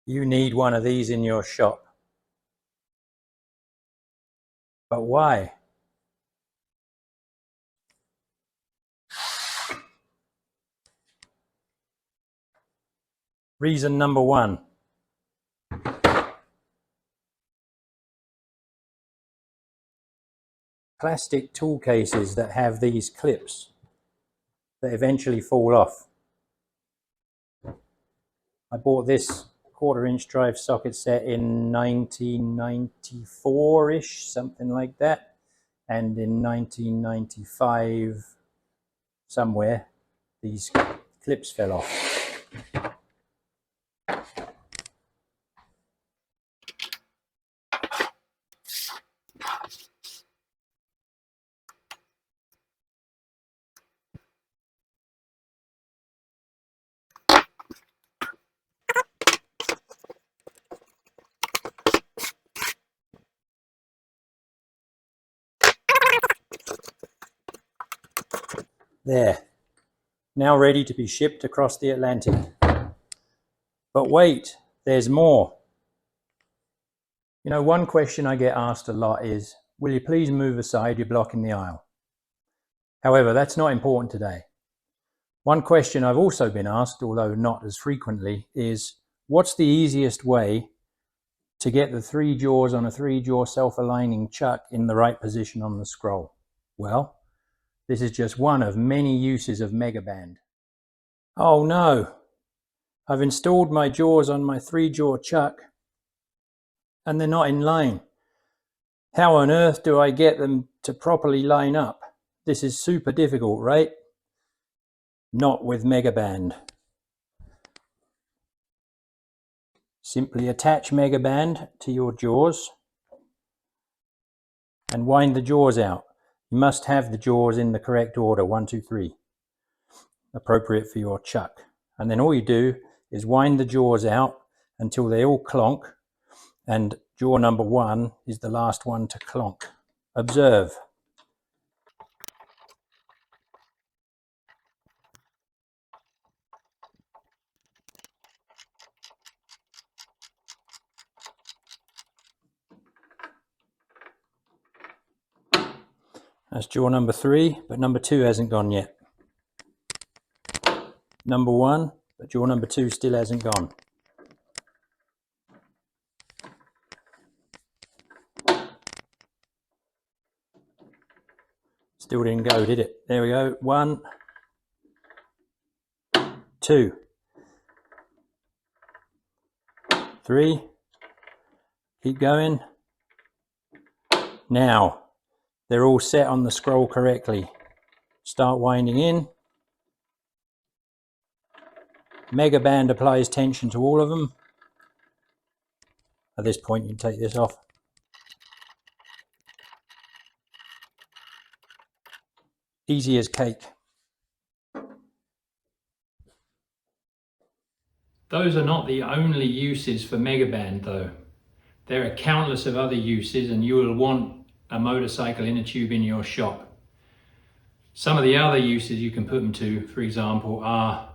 You need one of these in your shop. But why? Reason number one. Plastic tool cases that have these clips that eventually fall off. I bought this 1/4" drive socket set in 1994-ish, something like that. And in 1995, somewhere, these clips fell off. There, now ready to be shipped across the Atlantic. But wait, there's more. You know, one question I get asked a lot is, will you please move aside, you're blocking the aisle? However, that's not important today. One question I've also been asked, although not as frequently, is what's the easiest way to get the 3 jaws on a 3-jaw self-aligning chuck in the right position on the scroll? Well, this is just one of many uses of Megaband. Oh no, I've installed my jaws on my 3-jaw chuck and they're not in line. How on earth do I get them to properly line up? This is super difficult, right? Not with Megaband. Simply attach Megaband to your jaws and wind the jaws out. You must have the jaws in the correct order, 1, 2, 3, appropriate for your chuck. And then all you do is wind the jaws out until they all clonk, and jaw number 1 is the last one to clonk. Observe. That's jaw number 3, but number 2 hasn't gone yet. Number 1, but jaw number 2 still hasn't gone. Still didn't go, did it? There we go. 1, 2, 3. Keep going. Now, they're all set on the scroll correctly. Start winding in. Megaband applies tension to all of them. At this point, you can take this off. Easy as cake. Those are not the only uses for Megaband though. There are countless of other uses, and you will want a motorcycle inner tube in your shop. Some of the other uses you can put them to, for example, are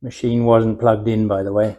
machine wasn't plugged in, by the way.